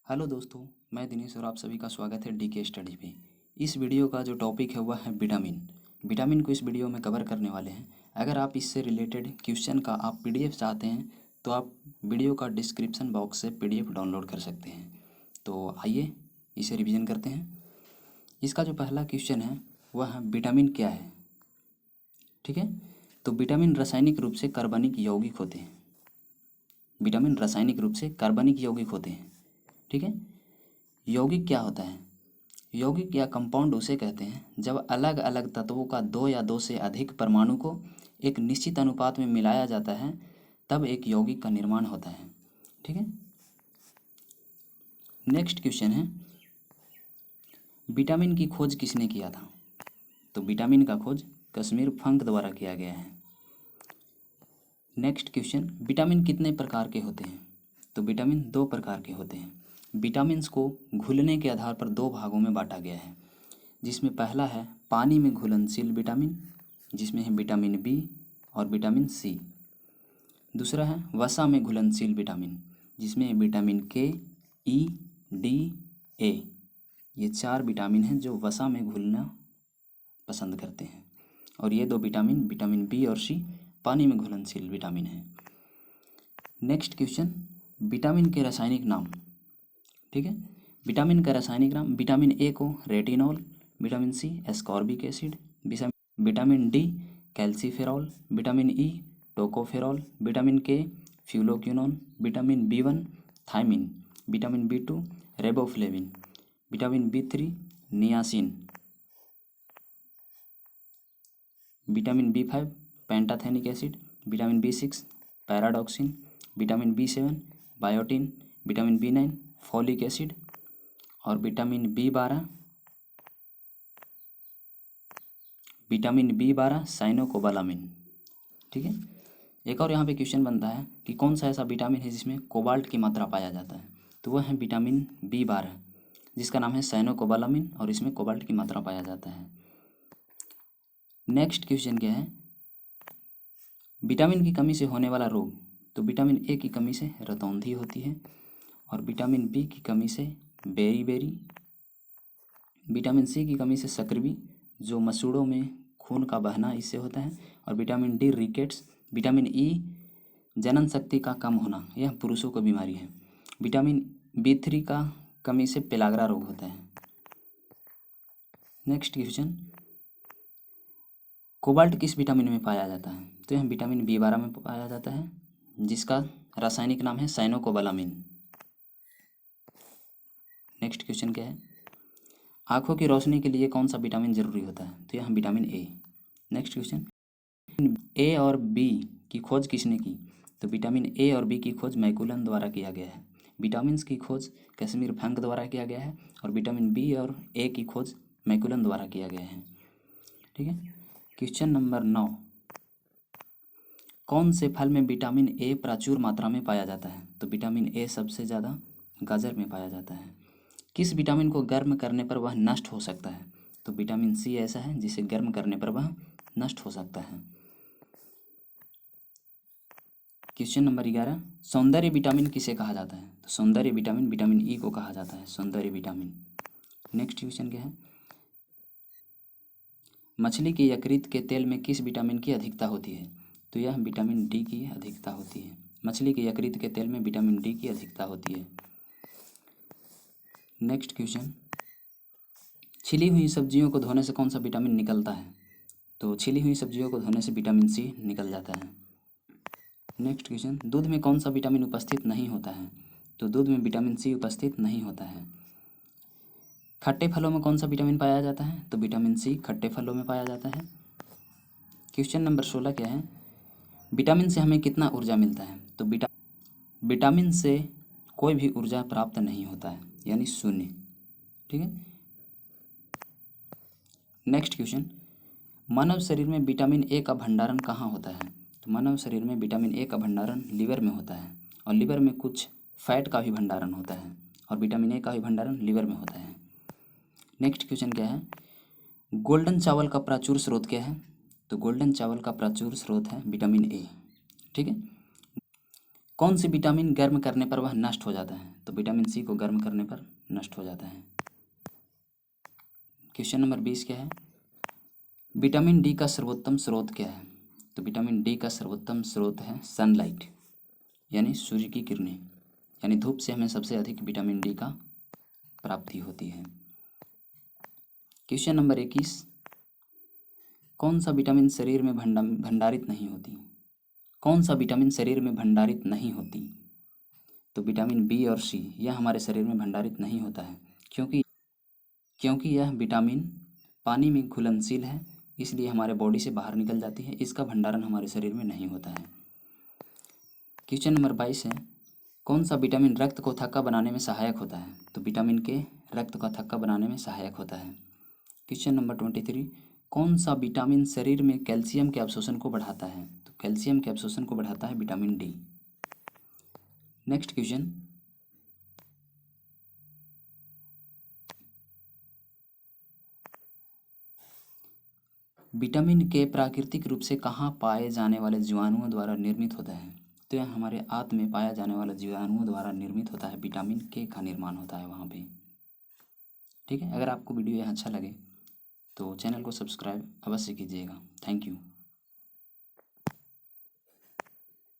Hello दोस्तों, मैं दिनेश और आप सभी का स्वागत है डीके स्टडी पे। इस वीडियो का जो टॉपिक है वह है विटामिन। विटामिन को इस वीडियो में कवर करने वाले हैं। अगर आप इससे रिलेटेड क्वेश्चन का आप पीडीएफ चाहते हैं तो आप वीडियो का डिस्क्रिप्शन बॉक्स से पीडीएफ डाउनलोड कर सकते हैं। तो आइए इसे रिवीजन करते हैं। इसका जो पहला क्वेश्चन है वह है विटामिन क्या है। ठीक है, तो विटामिन रासायनिक रूप से कार्बनिक यौगिक होते हैं। विटामिन रासायनिक रूप से कार्बनिक यौगिक होते हैं। ठीक है, यौगिक क्या होता है? यौगिक या कंपाउंड उसे कहते हैं जब अलग अलग तत्वों का दो या दो से अधिक परमाणु को एक निश्चित अनुपात में मिलाया जाता है, तब एक यौगिक का निर्माण होता है। ठीक है, नेक्स्ट क्वेश्चन है विटामिन की खोज किसने किया था? तो विटामिन का खोज कश्मीर फंक द्वारा किया गया है। नेक्स्ट क्वेश्चन, विटामिन कितने प्रकार के होते हैं? तो विटामिन दो प्रकार के होते हैं। विटामिन्स को घुलने के आधार पर दो भागों में बांटा गया है, जिसमें पहला है पानी में घुलनशील विटामिन, जिसमें है विटामिन बी और विटामिन सी। दूसरा है वसा में घुलनशील विटामिन, जिसमें है विटामिन के, ई, डी, ए। ये चार विटामिन हैं जो वसा में घुलना पसंद करते हैं। और ये दो विटामिन विटामिन बी और सी पानी में घुलनशील विटामिन है। नेक्स्ट क्वेश्चन, विटामिन के रासायनिक नाम। ठीक है, विटामिन का रासायनिक नाम, विटामिन ए को retinol, vitamin C ascorbic acid, vitamin D calciferol, vitamin E tocopherol, vitamin के फ्यूलोक्विनोन, vitamin B1 thiamine, vitamin बी2 रेबोफ्लेविन, vitamin B3 niacin, vitamin B5 pantothenic acid, vitamin B6 pyridoxine, vitamin बी7 biotin, vitamin बी9 folic acid और vitamin B12 cyanocobalamin. ठीक है, एक और यहाँ पे question बनता है कि कौन सा ऐसा विटामिन है जिसमें कोबाल्ट की मात्रा पाया जाता है? तो वह है विटामिन बी12, जिसका नाम है साइनोकोबालामिन और इसमें कोबाल्ट की मात्रा पाया जाता है। नेक्स्ट क्वेश्चन क्या है, विटामिन की कमी से होने वाला रोग। तो विटामिन ए की कमी से रतौंधी होती है और विटामिन बी की कमी से बेरी, विटामिन सी की कमी से सक्रिवी, जो मसूड़ों में खून का बहना इससे होता है, और vitamin D rickets, vitamin E जनन शक्ति का कम होना, यह पुरुषों को बीमारी है। विटामिन बी3 का कमी से पेलाग्रा रोग होता है। नेक्स्ट क्वेश्चन, कोबाल्ट किस विटामिन में पाया जाता है? तो यह विटामिन बी12 में पाया जाता है, जिसका रासायनिक नाम है साइनोकोबालामिन। नेक्स्ट क्वेश्चन क्या है, आंखों की रोशनी के लिए कौन सा विटामिन जरूरी होता है? तो यह विटामिन ए। नेक्स्ट क्वेश्चन, ए और बी की खोज किसने की? तो विटामिन ए और बी की खोज मैकुलन द्वारा किया गया है। विटामिन्स की खोज कश्मीर फंक द्वारा किया गया है और विटामिन बी और ए की खोज मैकुलन द्वारा किया गया है। ठीक है, क्वेश्चन नंबर 9, कौन से फल में विटामिन ए प्रचुर मात्रा में पाया जाता है? तो विटामिन ए सबसे ज़्यादा गाजर में पाया जाता है। किस विटामिन को गर्म करने पर वह नष्ट हो सकता है? तो विटामिन सी ऐसा है जिसे गर्म करने पर वह नष्ट हो सकता है। क्वेश्चन नंबर 11, सौंदर्य विटामिन किसे कहा जाता है? तो सौंदर्य विटामिन विटामिन ई को कहा जाता है, सौंदर्य विटामिन। नेक्स्ट क्वेश्चन क्या है, मछली के यकृत के तेल में किस विटामिन की अधिकता होती है? तो यह विटामिन डी की अधिकता होती है। मछली के यकृत के तेल में विटामिन डी की अधिकता होती है। नेक्स्ट क्वेश्चन, छिली हुई सब्जियों को धोने से कौन सा विटामिन निकलता है? तो छिली हुई सब्जियों को धोने से विटामिन सी निकल जाता है। नेक्स्ट क्वेश्चन, दूध में कौन सा विटामिन उपस्थित नहीं होता है? तो दूध में विटामिन सी उपस्थित नहीं होता है। खट्टे फलों में कौन सा विटामिन पाया जाता है? तो विटामिन सी खट्टे फलों में पाया जाता है। क्वेश्चन नंबर 16 क्या है, विटामिन से हमें कितना ऊर्जा मिलता है? तो विटामिन से कोई भी ऊर्जा प्राप्त नहीं होता है, यानी शून्य। ठीक है, नेक्स्ट क्वेश्चन, मानव शरीर में विटामिन ए का भंडारण कहाँ होता है? तो मानव शरीर में विटामिन ए का भंडारण लीवर में होता है और लीवर में कुछ फैट का भी भंडारण होता है और विटामिन ए का भी भंडारण लीवर में होता है। नेक्स्ट क्वेश्चन क्या है, गोल्डन चावल का प्रचुर स्रोत क्या है? तो गोल्डन चावल का प्रचुर स्रोत है विटामिन ए। ठीक है, कौन सी विटामिन गर्म करने पर वह नष्ट हो जाता है? तो विटामिन सी को गर्म करने पर नष्ट हो जाता है। क्वेश्चन नंबर 20 क्या है? विटामिन डी का सर्वोत्तम स्रोत क्या है? तो विटामिन डी का सर्वोत्तम स्रोत है सनलाइट, यानी सूर्य की किरणें, यानी धूप से हमें सबसे अधिक विटामिन डी का प्राप्ति होती है। क्वेश्चन नंबर 21, कौन सा विटामिन शरीर में भंडारित नहीं होती? कौन सा विटामिन शरीर में भंडारित नहीं होती? तो विटामिन बी और सी यह हमारे शरीर में भंडारित नहीं होता है, क्योंकि यह विटामिन पानी में घुलनशील है, इसलिए हमारे बॉडी से बाहर निकल जाती है, इसका भंडारण हमारे शरीर में नहीं होता है। क्वेश्चन नंबर 22 है, कौन सा विटामिन रक्त को थक्का बनाने में सहायक होता है? तो विटामिन के रक्त का थक्का बनाने में सहायक होता है। क्वेश्चन नंबर 23, कौन सा विटामिन शरीर में कैल्शियम के अवशोषण को बढ़ाता है? तो कैल्शियम के अवशोषण को बढ़ाता है vitamin D. Next question, vitamin के प्राकृतिक रूप से कहाँ पाए जाने वाले जीवाणुओं द्वारा निर्मित होता है? तो यह हमारे आंत में पाया जाने वाला जीवाणुओं द्वारा निर्मित होता है, विटामिन के का निर्माण होता है वहाँ पे। ठीक है, अगर आपको वीडियो यह अच्छा लगे तो चैनल को सब्सक्राइब अवश्य कीजिएगा। Thank you.